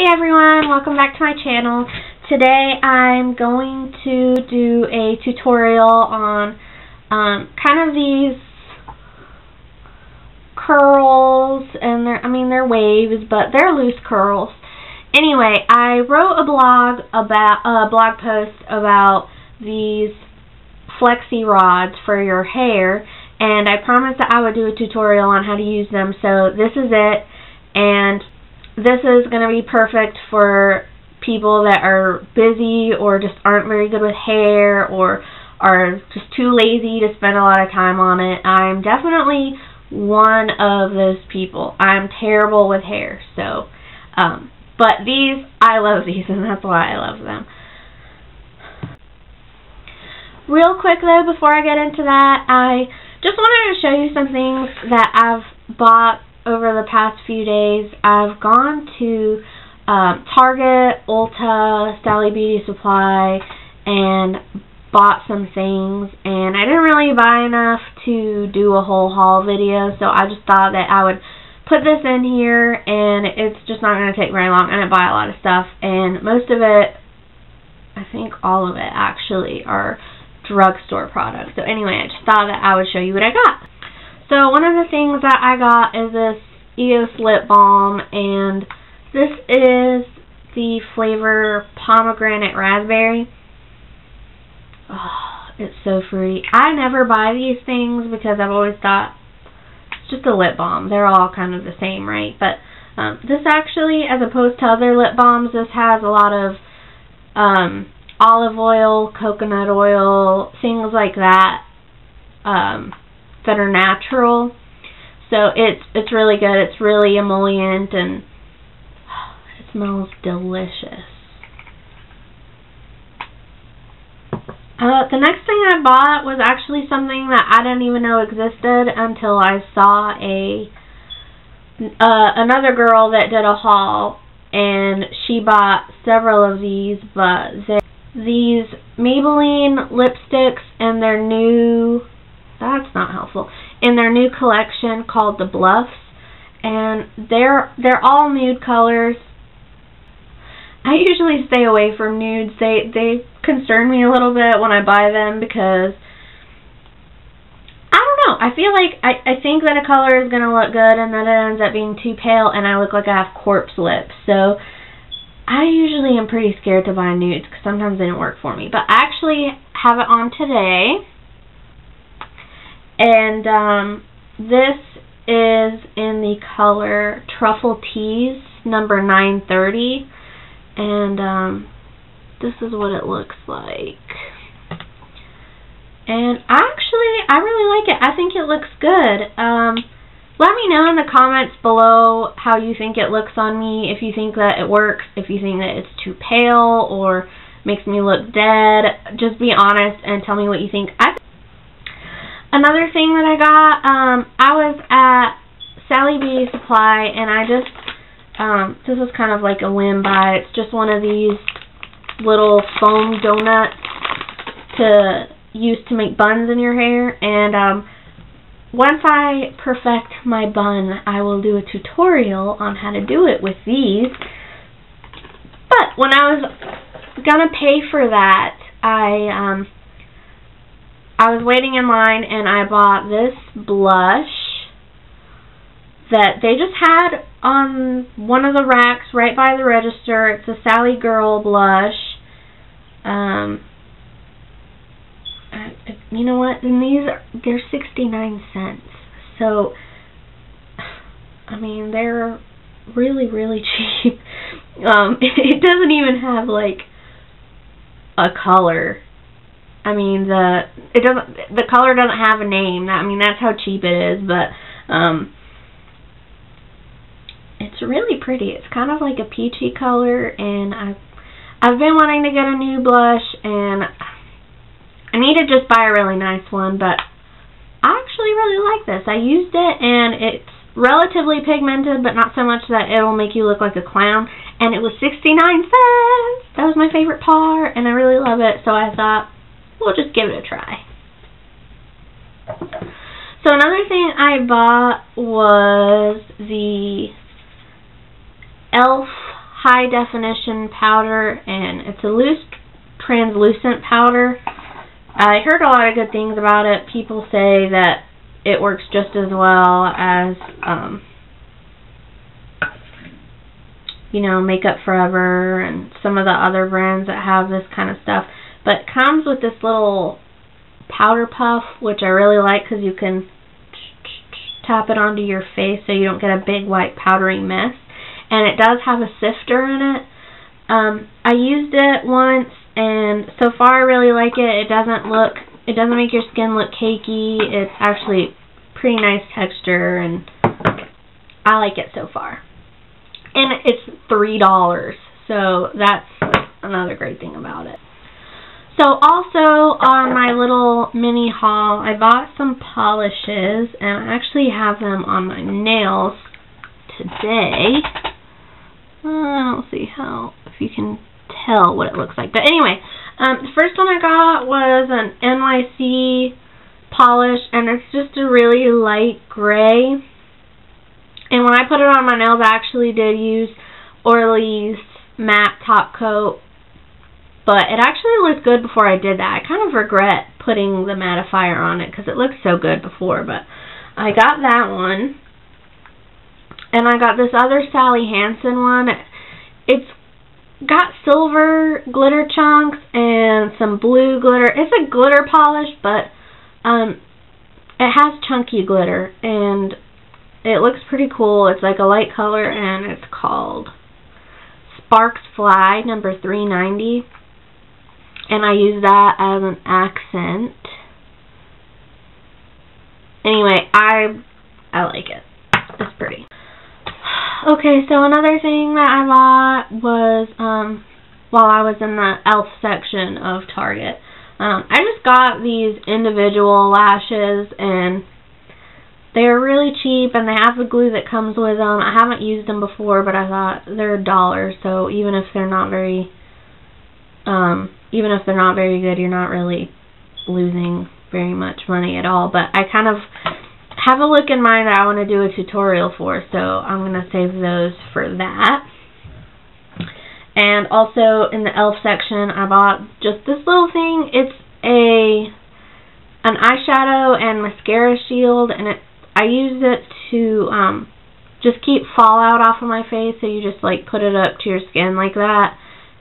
Hey everyone, welcome back to my channel. Today I'm going to do a tutorial on kind of these curls, and they're waves, but they're loose curls. Anyway, I wrote a blog post about these Flexirods for your hair, and I promised that I would do a tutorial on how to use them, so this is it. And this is going to be perfect for people that are busy or just aren't very good with hair or are just too lazy to spend a lot of time on it. I'm definitely one of those people. I'm terrible with hair, so but these, I love these, and that's why I love them. Real quick though, before I get into that, I just wanted to show you some things that I've bought over the past few days. I've gone to Target, Ulta, Sally Beauty Supply, and bought some things, and I didn't really buy enough to do a whole haul video, so I just thought that I would put this in here, and it's just not going to take very long. I didn't buy a lot of stuff, and most of it, I think all of it actually, are drugstore products. So anyway, I just thought that I would show you what I got. So one of the things that I got is this EOS lip balm, and this is the flavor pomegranate raspberry. Oh, it's so fruity. I never buy these things because I've always thought it's just a lip balm. They're all kind of the same, right? But this actually, as opposed to other lip balms, this has a lot of olive oil, coconut oil, things like that. That are natural, so it's really good. It's really emollient, and it smells delicious. The next thing I bought was actually something that I didn't even know existed until I saw another girl that did a haul, and she bought several of these, but these Maybelline lipsticks and their new, that's not helpful, in their new collection called the Bluffs, and they're all nude colors. I usually stay away from nudes. They concern me a little bit when I buy them because I don't know, I feel like I think that a color is going to look good and then it ends up being too pale and I look like I have corpse lips. So I usually am pretty scared to buy nudes because sometimes they don't work for me, but I actually have it on today. And this is in the color Truffle Tease, number 930. And this is what it looks like. And I really like it. I think it looks good. Let me know in the comments below how you think it looks on me, if you think that it works, if you think that it's too pale or makes me look dead. Just be honest and tell me what you think. Another thing that I got, I was at Sally Beauty Supply, and I just, this is kind of like a whim buy. It's just one of these little foam donuts to use to make buns in your hair, and once I perfect my bun, I will do a tutorial on how to do it with these. But when I was gonna pay for that, I was waiting in line, and I bought this blush that they just had on one of the racks right by the register. It's a Sally Girl blush. You know what? And they're 69 cents. So, I mean, they're really, really cheap. It doesn't even have like a color. I mean, the color doesn't have a name. I mean, that's how cheap it is, but it's really pretty. It's kind of like a peachy color, and I've been wanting to get a new blush, and I need to just buy a really nice one, but I actually really like this. I used it, and it's relatively pigmented, but not so much that it will make you look like a clown, and it was 69 cents. That was my favorite part, and I really love it, so I thought, we'll just give it a try. So another thing I bought was the e.l.f. high definition powder, and it's a loose translucent powder. I heard a lot of good things about it. People say that it works just as well as you know, Makeup Forever and some of the other brands that have this kind of stuff. But it comes with this little powder puff, which I really like because you can tap it onto your face so you don't get a big white powdery mess. And it does have a sifter in it. I used it once, and so far I really like it. It doesn't make your skin look cakey. It's actually pretty nice texture, and I like it so far. And it's $3, so that's another great thing about it. So also on my little mini haul, I bought some polishes, and I actually have them on my nails today. I don't see if you can tell what it looks like. But anyway, the first one I got was an NYC polish, and it's just a really light gray. And when I put it on my nails, I actually did use Orly's matte top coat, but it actually looked good before I did that. I kind of regret putting the mattifier on it because it looked so good before, but I got that one. And I got this other Sally Hansen one. It's got silver glitter chunks and some blue glitter. It's a glitter polish, but it has chunky glitter, and it looks pretty cool. It's like a light color, and it's called Sparks Fly number 390. And I use that as an accent. Anyway, I like it. It's pretty. Okay, so another thing that I bought was while I was in the e.l.f. section of Target. I just got these individual lashes, and they're really cheap, and they have the glue that comes with them. I haven't used them before, but I thought they're $1, so even if they're not very good, you're not really losing very much money at all. But I kind of have a look in mind that I want to do a tutorial for, so I'm going to save those for that. And also in the e.l.f. section, I bought just this little thing. It's an eyeshadow and mascara shield, and I use it to just keep fallout off of my face. So you just like put it up to your skin like that,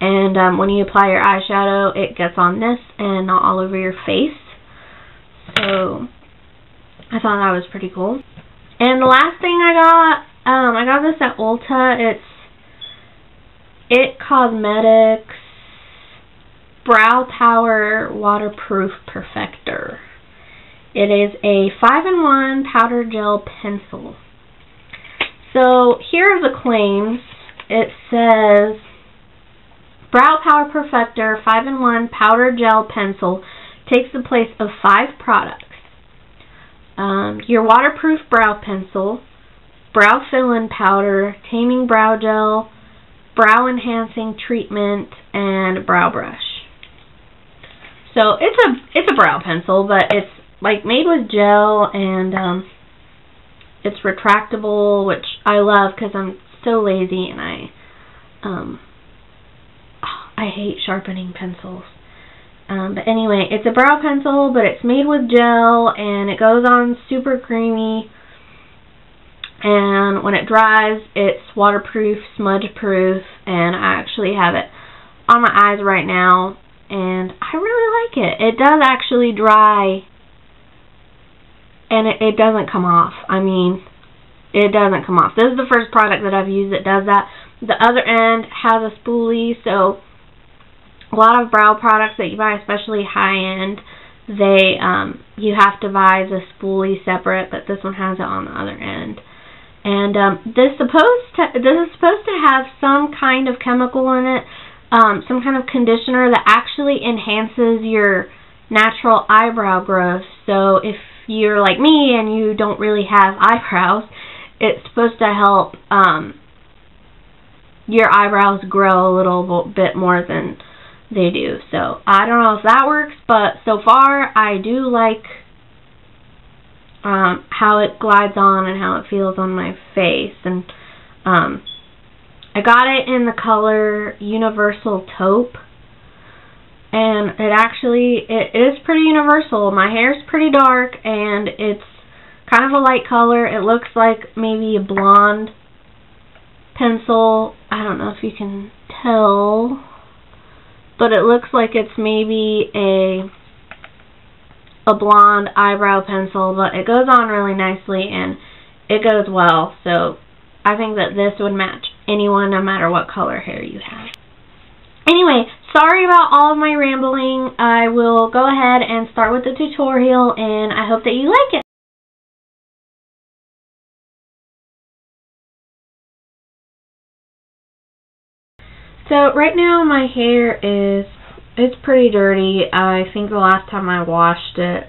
and when you apply your eyeshadow, it gets on this and not all over your face. So I thought that was pretty cool. And the last thing I got this at Ulta. It's It Cosmetics Brow Power Waterproof Perfector. It is a 5-in-1 powder gel pencil. So here are the claims. It says, Brow Power Perfector 5-in-1 powder gel pencil takes the place of 5 products. Your waterproof brow pencil, brow fill-in powder, taming brow gel, brow enhancing treatment, and brow brush. So it's a brow pencil, but it's like made with gel, and it's retractable, which I love because I'm so lazy, and I hate sharpening pencils. But anyway, it's a brow pencil, but it's made with gel, and it goes on super creamy. And when it dries, it's waterproof, smudge-proof, and I actually have it on my eyes right now, and I really like it. It does actually dry, and it doesn't come off. I mean, it doesn't come off. This is the first product that I've used that does that. The other end has a spoolie, so a lot of brow products that you buy, especially high-end, you have to buy the spoolie separate, but this one has it on the other end. And this is supposed to have some kind of chemical in it, some kind of conditioner that actually enhances your natural eyebrow growth. So if you're like me and you don't really have eyebrows, it's supposed to help your eyebrows grow a little bit more than they do. So I don't know if that works, but so far I do like how it glides on and how it feels on my face. And I got it in the color Universal Taupe, and it is pretty universal. My hair's pretty dark, and it's kind of a light color. It looks like maybe a blonde pencil. I don't know if you can tell, but it looks like it's maybe a blonde eyebrow pencil, but it goes on really nicely and it goes well, so I think that this would match anyone no matter what color hair you have. Anyway, sorry about all of my rambling. I will go ahead and start with the tutorial, and I hope that you like it. So right now my hair it's pretty dirty. I think the last time I washed it,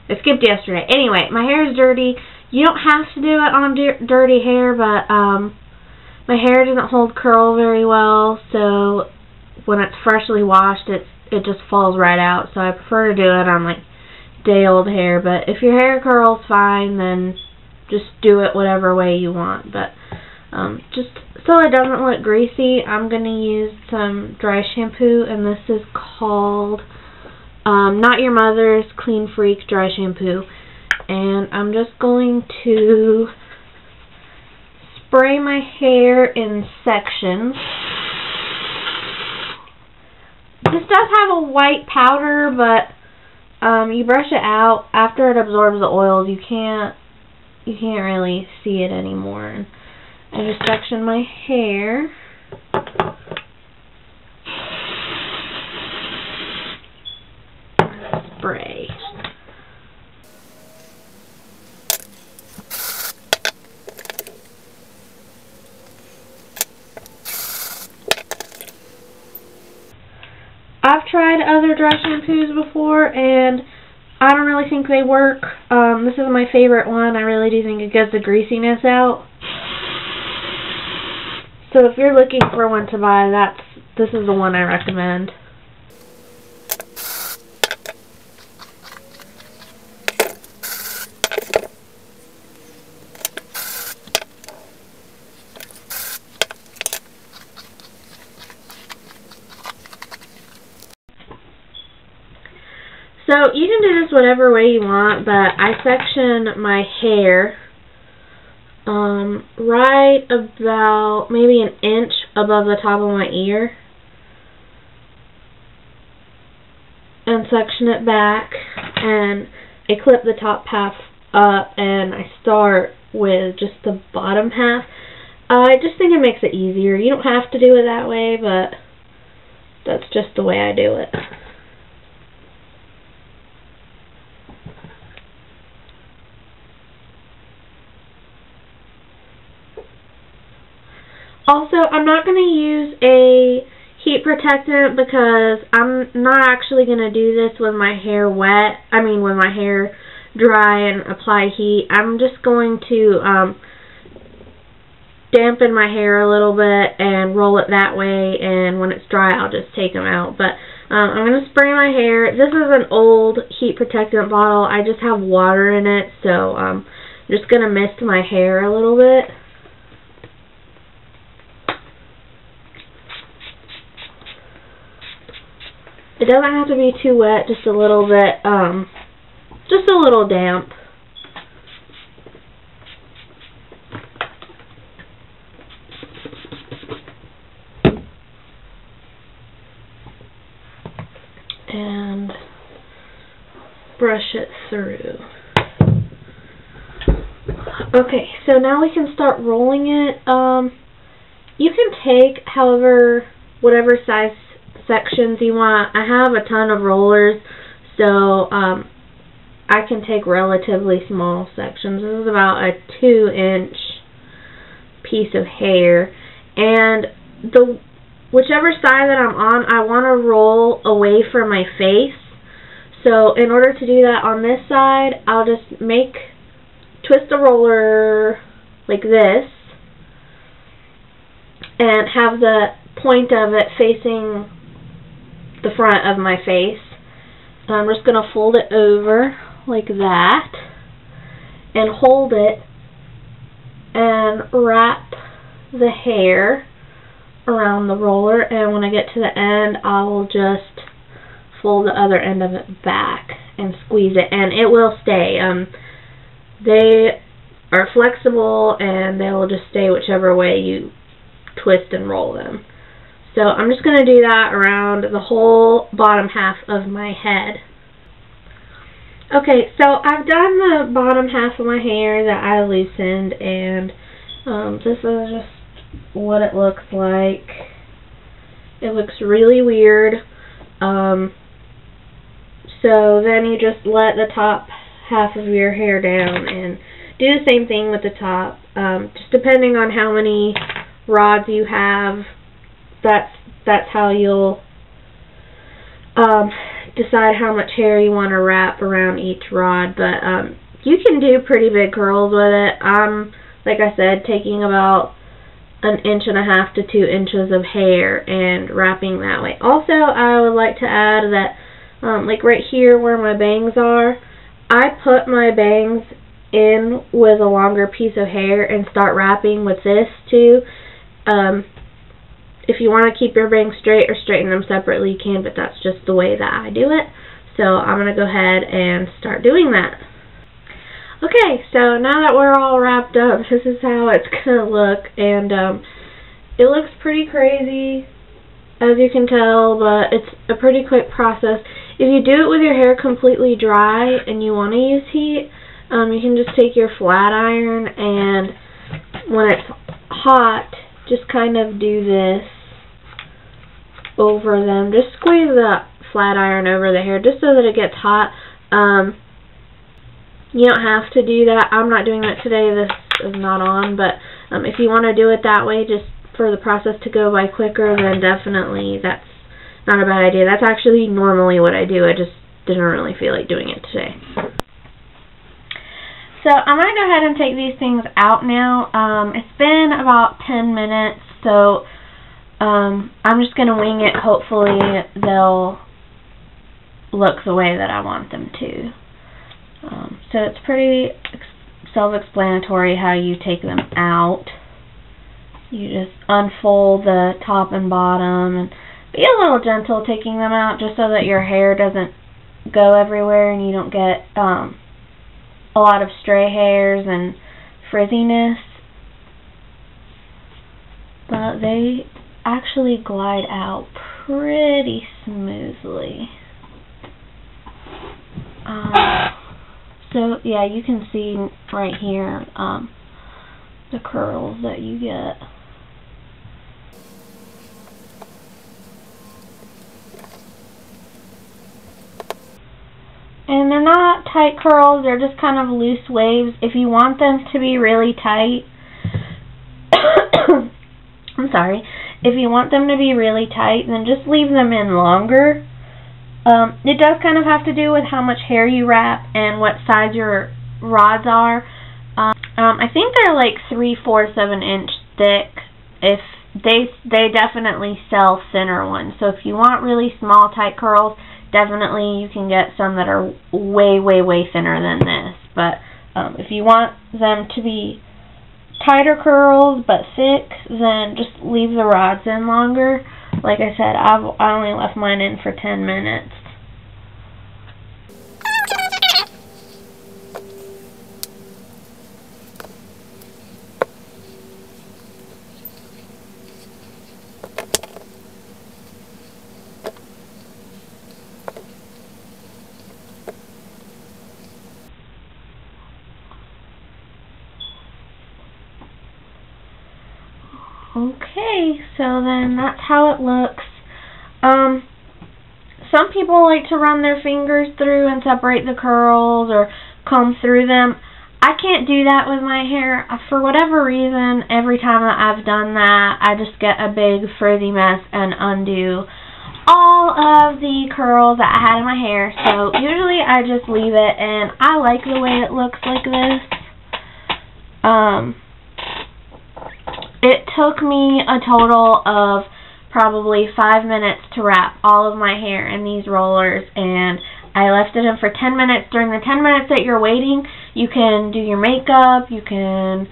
I skipped yesterday. Anyway, my hair is dirty. You don't have to do it on dirty hair, but my hair doesn't hold curl very well, so when it's freshly washed, it just falls right out. So I prefer to do it on like day-old hair. But if your hair curls fine, then just do it whatever way you want. But just so it doesn't look greasy, I'm going to use some dry shampoo, and this is called Not Your Mother's Clean Freak Dry Shampoo. And I'm just going to spray my hair in sections. This does have a white powder, but you brush it out. After it absorbs the oils, you can't really see it anymore. I just section my hair. Spray. I've tried other dry shampoos before, and I don't really think they work. This is my favorite one. I really do think it gets the greasiness out. So if you're looking for one to buy, this is the one I recommend. So you can do this whatever way you want, but I section my hair right about maybe an inch above the top of my ear, and section it back, and I clip the top half up, and I start with just the bottom half. I just think it makes it easier. You don't have to do it that way, but that's just the way I do it. Also, I'm not going to use a heat protectant because I'm not actually going to do this with my hair wet. I mean, with my hair dry and apply heat. I'm just going to dampen my hair a little bit and roll it that way, and when it's dry, I'll just take them out. But I'm going to spray my hair. This is an old heat protectant bottle. I just have water in it, so I'm just going to mist my hair a little bit. It doesn't have to be too wet, just a little bit, just a little damp. And brush it through. Okay, so now we can start rolling it. You can take whatever size sections you want. I have a ton of rollers, so I can take relatively small sections. This is about a 2-inch piece of hair, and whichever side that I'm on, I want to roll away from my face. So in order to do that on this side, I'll just twist the roller like this and have the point of it facing the front of my face. I'm just going to fold it over like that and hold it and wrap the hair around the roller, and when I get to the end, I will just fold the other end of it back and squeeze it, and it will stay. They are flexible, and they will just stay whichever way you twist and roll them. So I'm just going to do that around the whole bottom half of my head. Okay, so I've done the bottom half of my hair that I loosened, and this is just what it looks like. It looks really weird. So then you just let the top half of your hair down and do the same thing with the top. Just depending on how many rods you have, that's how you'll decide how much hair you want to wrap around each rod. But you can do pretty big curls with it. I'm, like I said, taking about 1.5 inches to 2 inches of hair and wrapping that way. Also, I would like to add that like right here where my bangs are, I put my bangs in with a longer piece of hair and start wrapping with this too. If you want to keep your bangs straight or straighten them separately, you can, but that's just the way that I do it. So I'm going to go ahead and start doing that. Okay, so now that we're all wrapped up, this is how it's going to look, and it looks pretty crazy, as you can tell, but it's a pretty quick process. If you do it with your hair completely dry and you want to use heat, you can just take your flat iron, and when it's hot, just kind of do this over them. Just squeeze the flat iron over the hair just so that it gets hot. You don't have to do that. I'm not doing that today. This is not on, but if you want to do it that way, just for the process to go by quicker, then definitely that's not a bad idea. That's actually normally what I do. I just didn't really feel like doing it today. So I'm going to go ahead and take these things out now. It's been about 10 minutes, so I'm just going to wing it. Hopefully they'll look the way that I want them to. So it's pretty self-explanatory how you take them out. You just unfold the top and bottom, and be a little gentle taking them out just so that your hair doesn't go everywhere and you don't get a lot of stray hairs and frizziness. But they actually glide out pretty smoothly. So yeah, you can see right here the curls that you get. And they're not tight curls, they're just kind of loose waves. If you want them to be really tight, I'm sorry, if you want them to be really tight, then just leave them in longer. It does kind of have to do with how much hair you wrap and what size your rods are. I think they're like 3/4 of an inch thick. If they definitely sell thinner ones. So if you want really small tight curls, definitely you can get some that are way thinner than this. But if you want them to be tighter curls but thick, then just leave the rods in longer. Like I said, I only left mine in for 10 minutes. Okay, so then that's how it looks. Some people like to run their fingers through and separate the curls or comb through them. I can't do that with my hair. For whatever reason, every time that I've done that, I just get a big frizzy mess and undo all of the curls that I had in my hair. So usually I just leave it, and I like the way it looks like this. It took me a total of probably 5 minutes to wrap all of my hair in these rollers, and I left it in for 10 minutes. During the 10 minutes that you're waiting, you can do your makeup, you can,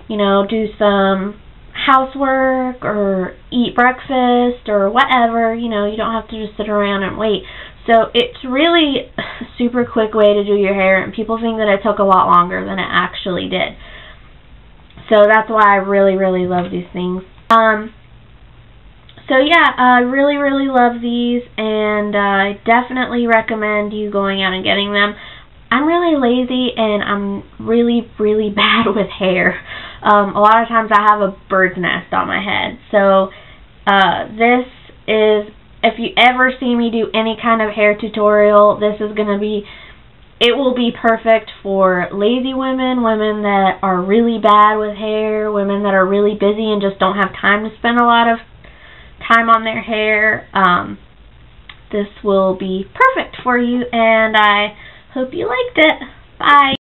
you know, do some housework or eat breakfast or whatever. You know, you don't have to just sit around and wait. So it's really a super quick way to do your hair, and people think that it took a lot longer than it actually did. So that's why I really, really love these things. So yeah, I really, really love these, and I definitely recommend you going out and getting them. I'm really lazy, and I'm really, really bad with hair. A lot of times I have a bird's nest on my head. So this is, if you ever see me do any kind of hair tutorial, this is going to be, it will be perfect for lazy women, women that are really bad with hair, women that are really busy and just don't have time to spend a lot of time on their hair. This will be perfect for you, and I hope you liked it. Bye.